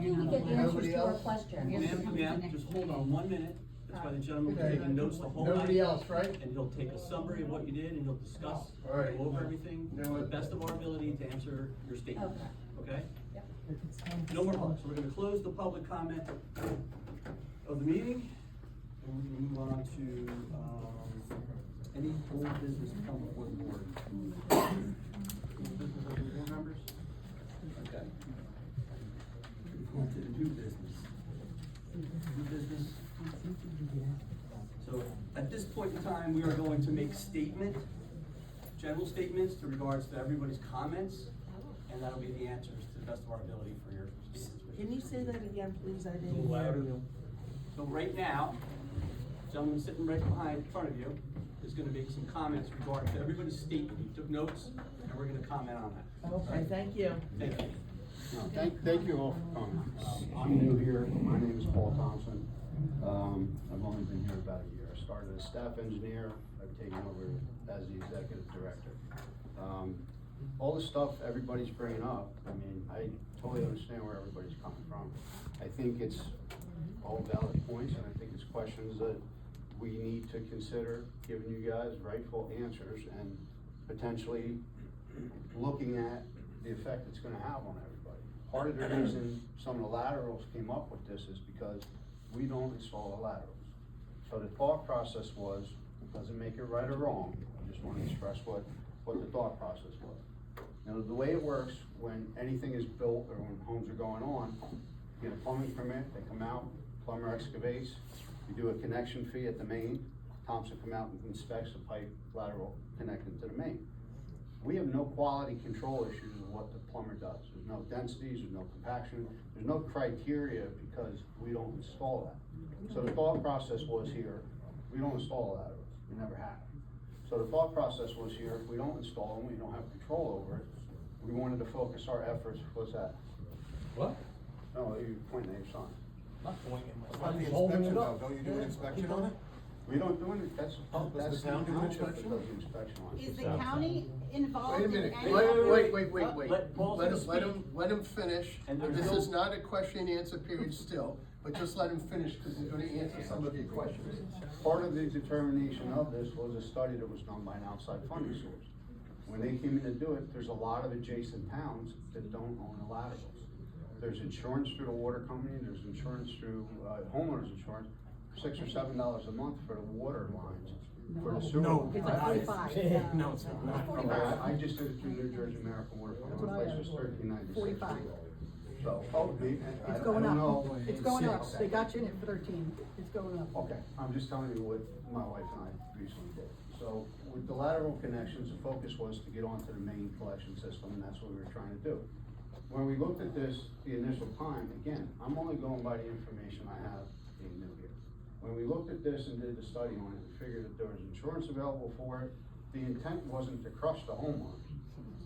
think we get answers Nobody to our else? questions. Ma'am, just hold on 1 minute. That's why the gentleman was Okay. taking notes the whole night. Nobody else, right? And he'll take a summary of what you did and he'll discuss, All right. go over everything, You know to the what? best of our ability to answer your statements, okay? Yep. No more public, so we're gonna close the public comment of the meeting. And we're gonna move on to, any old business to come before the board. Business of the board members? Okay. On to the new business. New business. So at this point in time, we are going to make general statements to regards to everybody's comments, and that'll be the answers to the best of our ability for your statements. Can you say that again, please? I didn't hear you. So right now, gentleman sitting right behind, in front of you, is gonna make some comments regarding to everybody's statement. He took notes, and we're gonna comment on that. Okay, thank you. Thank you. No, thank you all for coming. I'm new here, my name is Paul Thompson. I've only been here about a year. I started as staff engineer, I've taken over as the executive director. All the stuff everybody's bringing up, I mean, I totally understand where everybody's coming from. I think it's all valid points, and I think it's questions that we need to consider, giving you guys rightful answers, and potentially looking at the effect it's gonna have on everybody. Part of the reason some of the laterals came up with this is because we don't install the laterals. So the thought process was, doesn't make it right or wrong, I just wanna express what the thought process was. Now, the way it works, when anything is built or when homes are going on, you get a plumbing permit, they come out, plumber excavates, you do a connection fee at the main, TOMSA come out and inspects the pipe lateral connected to the main. We have no quality control issues of what the plumber does. There's no densities, there's no compaction, there's no criteria because we don't install that. So the thought process was here, we don't install laterals, we never have. So the thought process was here, if we don't install them, we don't have control over it. We wanted to focus our efforts, what's that? What? No, you're pointing at your son. Not pointing at What my about the son, holding inspection it though? up. Don't you do an inspection on it? We don't do any, that's the Does the town do an township that inspection? does the inspection on it. Is the county involved Wait a in minute, any? wait. Let Paul Let him finish. And there's This no- is not a question and answer period still, but just let him finish because he's gonna answer some of your questions. Part of the determination of this was a study that was done by an outside funding source. When they came in to do it, there's a lot of adjacent towns that don't own the laterals. There's insurance through the water company, there's insurance through, homeowners insurance, $6 or $7 a month for the water lines, for the sewer. No. It's like 45. No, it's not. Okay, I just did it through New Jersey American Water Fund, one place was $13.96. 45. So, I It's don't going know. up. It's going up. They got you in it for 13. It's going up. Okay, I'm just telling you what my wife and I recently did. So with the lateral connections, the focus was to get onto the main collection system, and that's what we were trying to do. When we looked at this, the initial time, again, I'm only going by the information I have being new here. When we looked at this and did the study on it, we figured that there was insurance available for it. The intent wasn't to crush the homeowners.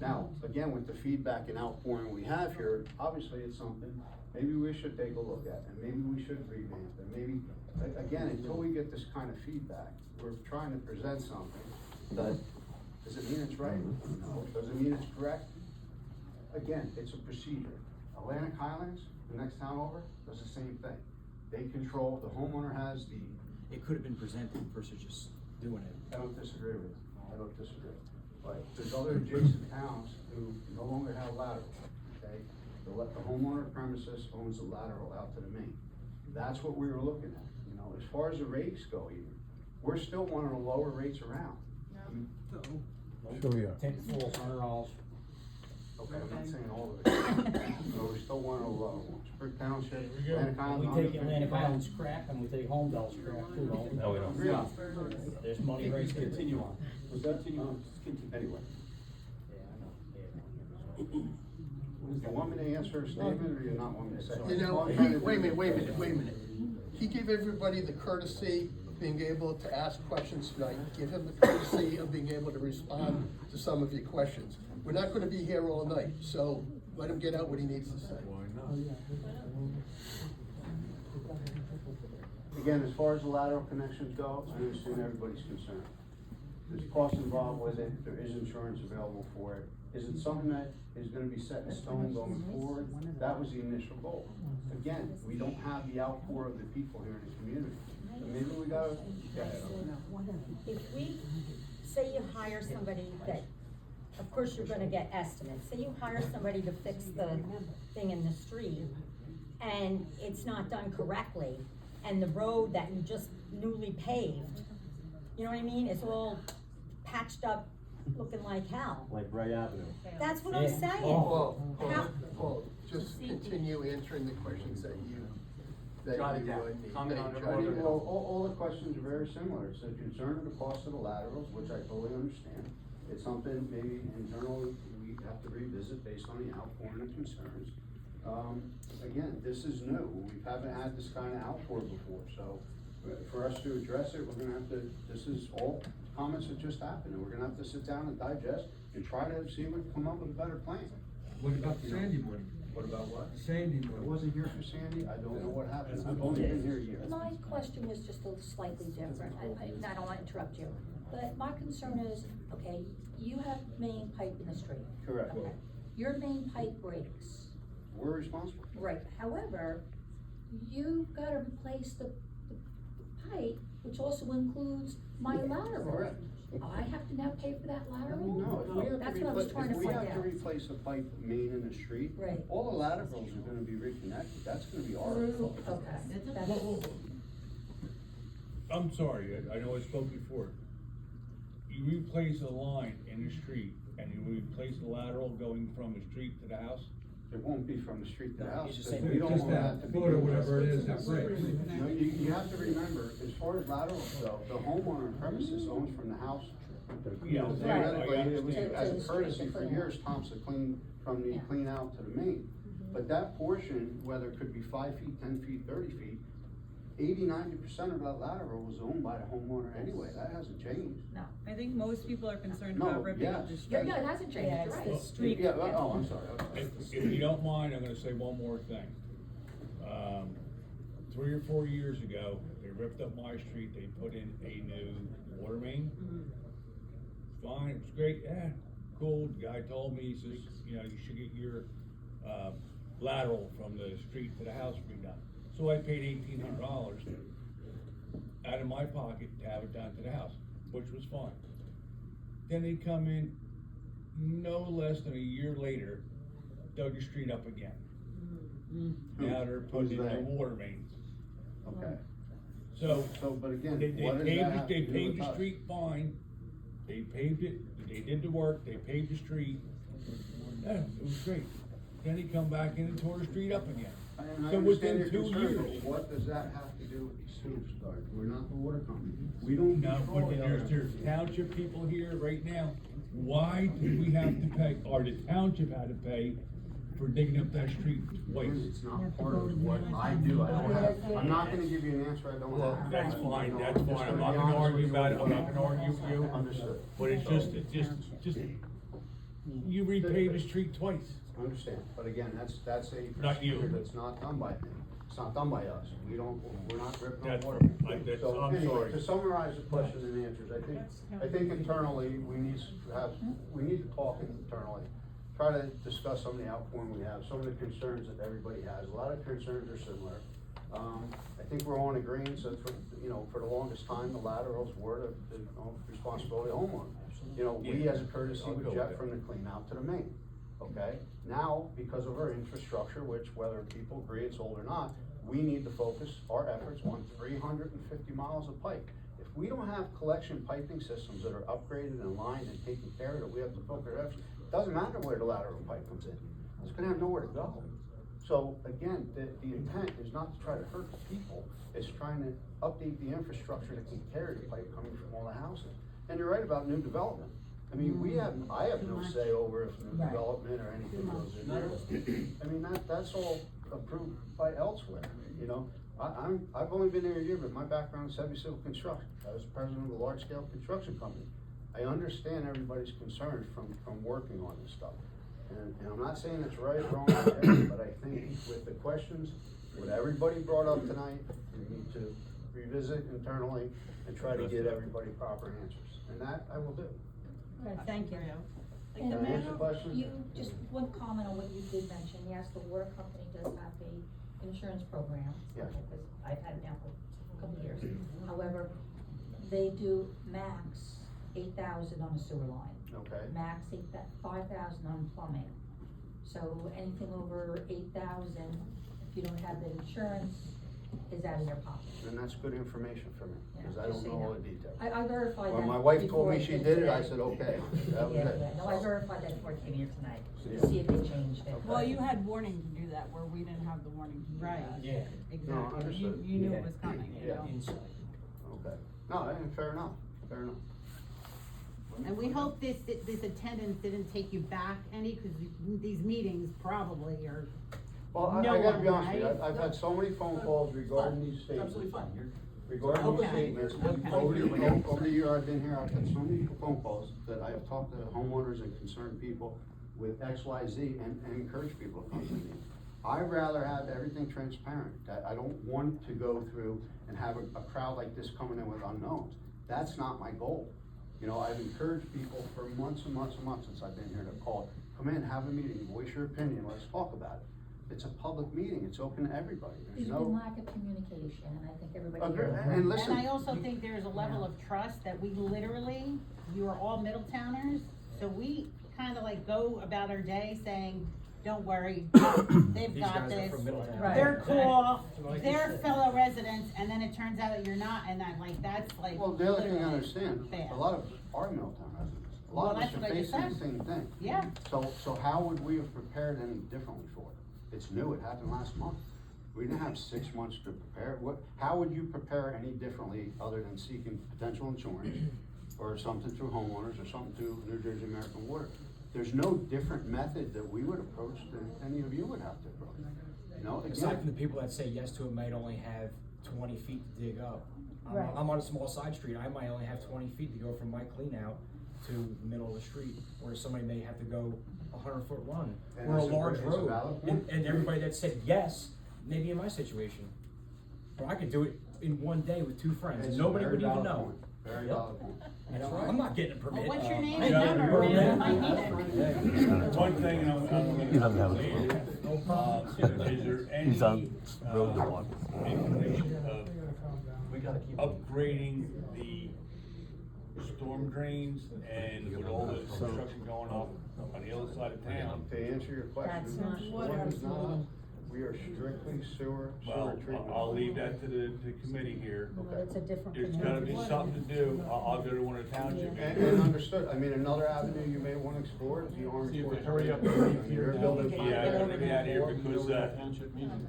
Now, again, with the feedback and outpouring we have here, obviously it's something maybe we should take a look at, and maybe we should revamp it. Maybe, again, until we get this kind of feedback, we're trying to present something that, does it mean it's right? No. Does it mean it's correct? Again, it's a procedure. Atlantic Highlands, the next town over, does the same thing. They control, the homeowner has the, It could have been presented versus just doing it. I don't disagree with it, I don't disagree. But there's other adjacent towns who no longer have laterals, okay? The homeowner premises owns the lateral out to the main. That's what we were looking at, you know, as far as the rates go even, we're still one of the lower rates around. Sure, yeah. $10,400. Okay, I'm not saying all of it, but we're still one of the lower ones. Brick Township, Atlantic Island. We take Atlantic Island's crap and we take Homedale's crap too, don't we? No, we don't. Agree. There's money right Let's there. continue on. Was that, Continue on, just continue. anyway, Yeah, I know. you want me to answer a statement or you not want me to say? You know, wait a minute. He gave everybody the courtesy of being able to ask questions tonight. Give him the courtesy of being able to respond to some of your questions. We're not gonna be here all night, so let him get out what he needs to say. Again, as far as the lateral connections go, I understand everybody's concern. There's costs involved with it, there is insurance available for it. Is it something that is gonna be set in stone going forward? That was the initial goal. Again, we don't have the outpour of the people here in the community. So maybe we gotta, If we, say you hire somebody that, of course you're gonna get estimates, say you hire somebody to fix the thing in the street, and it's not done correctly, and the road that you just newly paved, you know what I mean, it's all patched up, looking like hell. Like Ray Avenue. That's what I'm saying. Paul, just continue answering the questions that you Jot it need. down. Comment on it. Jot it down. well, all the questions are very similar. It's a concern of the cost of the laterals, which I totally understand. It's something maybe internally we have to revisit based on the outpouring of concerns. Again, this is new. We haven't had this kind of outpour before, so for us to address it, we're gonna have to, this is all comments that just happened, and we're gonna have to sit down and digest and try to see if we can come up with a better plan. What about the Sandy money? What about what? Sandy I money. wasn't here for Sandy, I don't know what happened, I've only been here a year. My question was just a little slightly different, I don't wanna interrupt you, but my concern is, okay, you have main pipe in the street. Correct. Okay. Your main pipe breaks, We're responsible. right, however, you've gotta replace the pipe, which also includes my lateral. Correct. I have to now pay for that lateral? No, if we have to That's what I was trying to if we find have to out. replace a pipe main in the street, Right. all the laterals are gonna be reconnected, that's gonna be our fault. Okay, that's, I'm sorry, I know I spoke before. You replace a line in the street and you replace the lateral going from the street to the house? It won't be from the street to the No, house, he's just because saying we don't Just want that that to be. foot or whatever it is that breaks. You know, you have to remember, as far as laterals go, the homeowner on premises owns from the house. You know, Right. theoretically, it was, I understand. as a courtesy for years, TOMSA cleaned from the Yeah. clean out to the main. But that portion, whether it could be 5 feet, 10 feet, 30 feet, 80–90% of that lateral was owned by the homeowner anyway, that hasn't changed. no. I think most people are concerned No, about ripping up yes. the Yeah, street. no, it hasn't changed, Yeah, you're it's right. the street. Yeah, oh, I'm sorry. If you don't mind, I'm gonna say one more thing. 3 or 4 years ago, they ripped up my street, they put in a new water main. Fine, it was great, yeah, cool, the guy told me, he says, you know, you should get your, lateral from the street to the house redone. So I paid $1,800 out of my pocket to have it done to the house, which was fine. Then they come in, no less than a year later, dug the street up again. Now they're putting in Who's the they? water mains. Okay, So, but again, they what does paved that it, have they to do paved with the us? street fine, they paved it, they did the work, they paved the street. Yeah, it was great. Then he come back in and tore the street up again. And I So understand within your 2 concern, but years. what does that have to do with the sewage authority? We're not the water company. We don't Now, control but the there's township people here right now, why do we have to pay, or the township had to pay for digging up that street twice? It's not part of what I do. I don't have, I'm not gonna give you an answer I don't have. That's fine, You know, that's I'm just fine, I'm gonna not be gonna honest with argue you about it, what I'm not gonna argue with you. Understood. But it's just, you repay the street twice. I understand, but again, that's a Not you. procedure that's not done by me. It's not done by us. We're not ripping That's- off water. that's- So I'm anyway, sorry. to summarize the questions and answers, I think internally, we need to talk internally. Try to discuss some of the outpouring we have, some of the concerns that everybody has. A lot of concerns are similar. I think we're all in agreement, so for the longest time, the laterals were the responsibility of the homeowner. You know, we as a courtesy I'll would go jet with from the clean out to the main, okay? Now, because of our infrastructure, which whether people agree it's old or not, we need to focus our efforts on 350 miles of pipe. If we don't have collection piping systems that are upgraded and lined and taken care of, that we have to focus our efforts, it doesn't matter where the lateral pipe comes in, it's gonna have nowhere to go. So again, the intent is not to try to hurt the people, it's trying to update the infrastructure to take care of the pipe coming from all the houses. And you're right about new development. I mean, I have no say over if new Right. development or anything goes in there. I mean, that's all approved by elsewhere, you know? I've only been there a year, but my background is heavy civil construction. I was president of a large-scale construction company. I understand everybody's concerns from working on this stuff. And I'm not saying it's right or wrong, but I think with the questions, what everybody brought up tonight, we need to revisit internally and try to get everybody proper answers. And that I will do. Okay, thank you. And Can I answer questions? you, just one comment on what you did mention, yes, the water company does have a insurance program. Yes. Because I've had it now for a couple of years. However, they do max 8,000 on a sewer line. Okay. Max 5,000 on plumbing. So anything over 8,000, if you don't have the insurance, is out of your pocket. And that's good information for me, because Yeah, I just don't so know you all know. the details. I verified that. When my wife before told me I she came did it, I today. said, okay, that was Yeah, it. yeah, no, I verified that before I came here tonight, Yeah. to see if they changed it. Well, you had warning to do that, where we didn't have the warning to do Right. that. Yeah. Exactly, understood. you knew Yeah. it was coming, you Yeah. know? Inside. Okay. No, fair enough, fair enough. And we hope this attendance didn't take you back any, cause these meetings probably are, Well, I No gotta be one, honest with you, right? I've had so many phone calls regarding these statements. Absolutely fine, you're. Regarding these Okay. statements, Okay. over the year I've been here, I've had so many phone calls that I have talked to homeowners and concerned people with X, Y, Z and encourage people to come to me. I'd rather have everything transparent, that I don't want to go through and have a crowd like this coming in with unknowns. That's not my goal. You know, I've encouraged people for months and months and months since I've been here to call, come in, have a meeting, voice your opinion, let's talk about it. It's a public meeting, it's open to everybody, There's there's been no. lack of communication, and I think everybody. Agreed. knows that. And listen. and I also think there's a level of trust that we literally, you are all Middletowners, so we kinda like go about our day saying, don't worry, they've These got guys are this, from Middletown. Right. they're cool, Like you they're said. fellow residents, and then it turns out that you're not, and that, like, that's like. Well, the other thing I literally understand, bad. a lot of us are Middletown residents. A Well, lot of us that's are what I just facing the said. same thing. Yeah. So how would we have prepared any differently for it? It's new, it happened last month. We didn't have 6 months to prepare. How would you prepare any differently other than seeking potential insurance? Or something through homeowners, or something through New Jersey American Water? There's no different method that we would approach than any of you would have to approach. You know, Aside from the again, people that say yes to it might only have 20 feet to dig up. Right. I'm on a small side street, I might only have 20 feet to go from my clean out to the middle of the street, where somebody may have to go a 100-foot run, And or a it's a large very- it's a road. valid point. And everybody that said yes, maybe in my situation, or I could do it in one day with 2 friends, it's and a nobody very would even valid know. point. Very Yep. valid point. You know, I'm not getting a permit. Well, what's your name I and got number, a man? permit. I need it. One thing, and I'm gonna say it, is there any, inclination of We gotta keep. upgrading the storm drains and with all the construction going on the other side of town? To answer your question. That's not storm water. is not- We are strictly sewer Well, treatment. I'll leave that to the committee here. Well, it's a different. There's gotta be community. something to do, I'll go to one of the township And meetings. understood, I mean, another avenue you may wanna explore is the Army See if Corps. they hurry up and I mean, leave here. you're building. Yeah, I gotta get out of here because, Township meeting.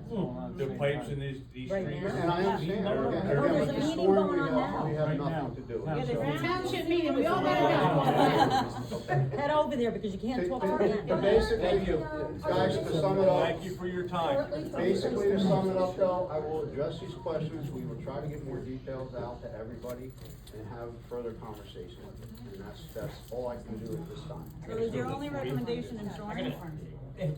the pipes in these Right streets. now? And I understand, They're- again, they're- again, there's with a the meeting storm, going on now. we have Right nothing now. to do with Yeah, it. there's a So- township meeting, we all gotta go. Head over there, because you can't talk to To them. basically, guys, to sum it up. Thank you for your time. Basically, to sum it up though, I will address these questions, we will try to get more details out to everybody and have further conversation. And that's all I can do at this time. So is your only recommendation insurance?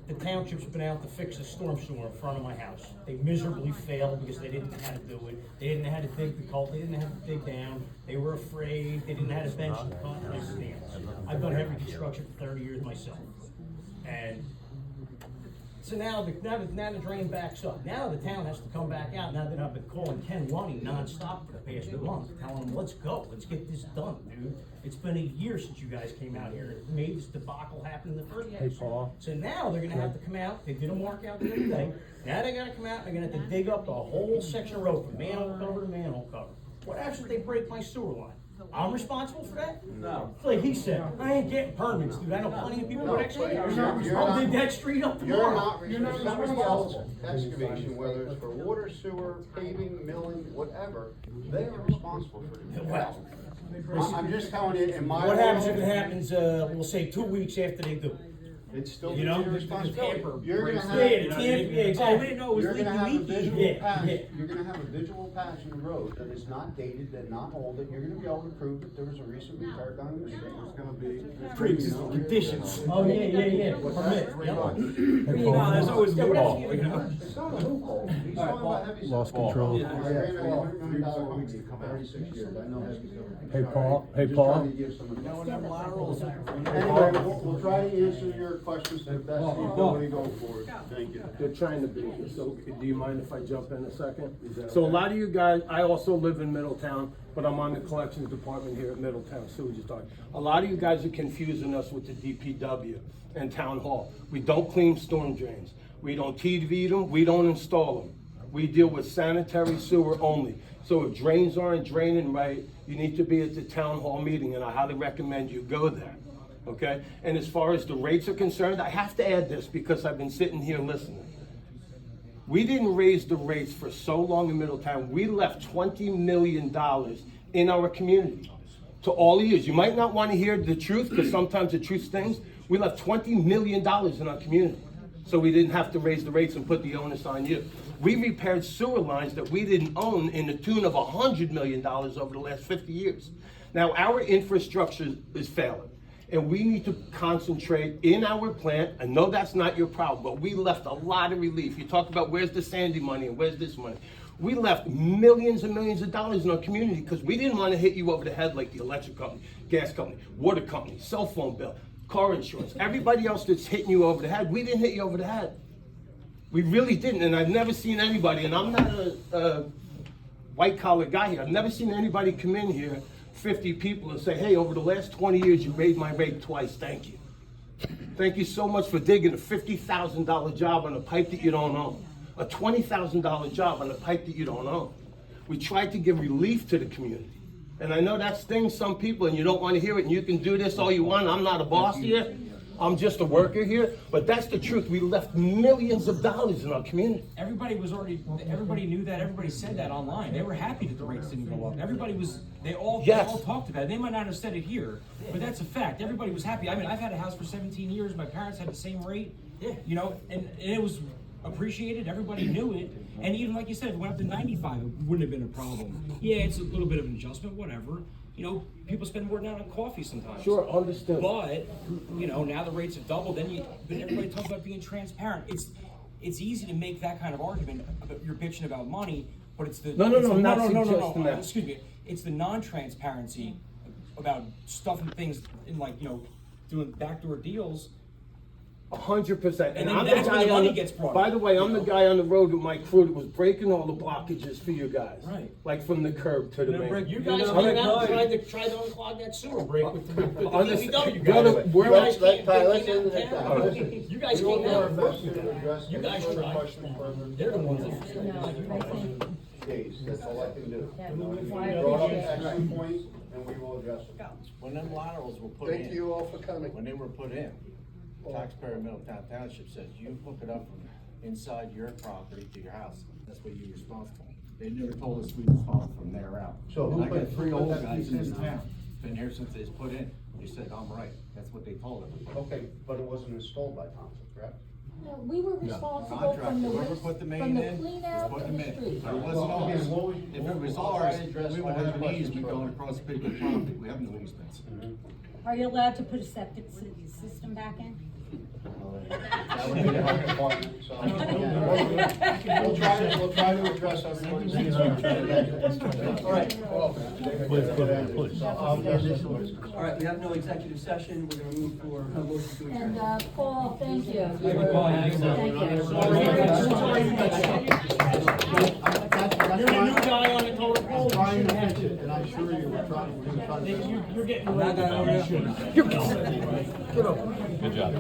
The township's been out to fix a storm sewer in front of my house. They miserably failed because they didn't know how to do it. They didn't know how to dig the culvert, they didn't know how to dig down, they were afraid, they didn't know how to bench the cut and everything else. I've done heavy construction for 30 years myself. And so now the drain backs up. Now the town has to come back out, now that I've been calling Ken Lunny nonstop for the past 2 months, telling him, let's go, let's get this done, dude. It's been a year since you guys came out here and made this debacle happen in the first place. Hey, Paul. So now they're gonna have to come out, they did a mark out the other day, now they gotta come out, they're gonna have to dig up the whole section of road from manhole cover to manhole cover. What happens if they break my sewer line? I'm responsible for that? No. Like he said, I ain't getting permits, dude, I know plenty of people with excavators, I'll dig that street up You're tomorrow. not, if somebody else excavation, whether it's for water, sewer, paving, milling, whatever, they are responsible for the Well, I'm just telling you, in my. What happens if world, it happens, we'll say 2 weeks after they do it? It's still You know, your responsibility. You're gonna have. Yeah, the tamper, yeah, exactly, we didn't know it was You're gonna have a leaky, visual yeah, patch, yeah. you're gonna have a visual patch in the road that is not dated, that not old, that you're gonna be able to prove that there was a recent repair done in the street. It's gonna be. Pre-existing conditions. Oh, yeah, permit, That's yep. $3. No, there's always a loophole, you know? It's not a loophole. These talking about heavy Lost stuff. control. Yeah, I ran a $100 company for 36 years, I know heavy stuff. Hey, Paul. Hey, Just Paul. trying to give some advice. Anyway, we'll try to answer your questions to the best of your ability going forward. Thank you. They're trying to be, so do you mind if I jump in a second? So a lot of you guys, I also live in Middletown, but I'm on the collections department here at Middletown Sewage Authority. A lot of you guys are confusing us with the DPW and Town Hall. We don't clean storm drains. We don't TV them, we don't install them. We deal with sanitary sewer only. So if drains aren't draining right, you need to be at the Town Hall meeting, and I highly recommend you go there. Okay? And as far as the rates are concerned, I have to add this because I've been sitting here listening. We didn't raise the rates for so long in Middletown. We left $20 million in our community to all years. You might not want to hear the truth because sometimes the truth stings. We left $20 million in our community. So we didn't have to raise the rates and put the onus on you. We repaired sewer lines that we didn't own in the tune of $100 million over the last 50 years. Now our infrastructure is failing. And we need to concentrate in our plant. I know that's not your problem, but we left a lot of relief. You talk about where's the Sandy money and where's this money. We left millions and millions of dollars in our community because we didn't want to hit you over the head like the electric company, gas company, water company, cell phone bill, car insurance. Everybody else that's hitting you over the head, we didn't hit you over the head. We really didn't, and I've never seen anybody, and I'm not a white-collar guy here, I've never seen anybody come in here 50 people and say, hey, over the last 20 years, you raised my rate twice, thank you. Thank you so much for digging a $50,000 job on a pipe that you don't own, a $20,000 job on a pipe that you don't own. We tried to give relief to the community. And I know that stings some people and you don't want to hear it and you can do this all you want. I'm not a boss here. I'm just a worker here, but that's the truth. We left millions of dollars in our community. Everybody knew that, everybody said that online. They were happy that the rates didn't go up. They all talked about it. They might not have said it here, but that's a fact. Everybody was happy. I mean, I've had a house for 17 years. My parents had the same rate, you know, and it was appreciated. Everybody knew it. And even like you said, if it went up to 95, it wouldn't have been a problem. Yeah, it's a little bit of an adjustment, whatever. You know, people spend more now on coffee sometimes. Sure, understood. But, you know, now the rates have doubled, then everybody talks about being transparent. It's easy to make that kind of argument about you're bitching about money, but it's the no, excuse me. It's the non-transparency about stuffing things in, like, you know, doing backdoor deals. 100%. And then that's when the money gets brought. By the way, I'm the guy on the road with my crew that was breaking all the blockages for you guys. Right. Like from the curb to the main. You guys came out and tried to unclog that sewer break with the DPW guys. You guys came out. You guys tried. They're the ones that. That's all I can do. Brought up excellent points, and we will address them. When them laterals were put in. Thank you all for coming. When they were put in, taxpayer of Middletown Township says you hook it up from inside your property to your house. That's what you're responsible. They never told us we were responsible from there out. So And who I got put 3 old that guys piece in in this town? town, been here since they was put in. They said, I'm right. That's what they told everybody. Okay, but it wasn't installed by TOMSA, correct? No, we were responsible Contract, from the whoever waste, put the from main the in, clean was out putting in them the in. street. If it wasn't Okay, ours, well, if it was we'll try ours, to address we would all have those an questions easement further. going across big property. We have no easements. Are you allowed to put a septic system back in? That would be the health department, so. We'll try to address everyone's concerns. All right. All All right, we have no executive session. We're gonna move for a motion to adjourn. And, Paul, thank you. You're the new guy on the totem pole. Trying to fix it, and I assure you, we're trying to. You're getting. I'm not gonna- Get over. Good job.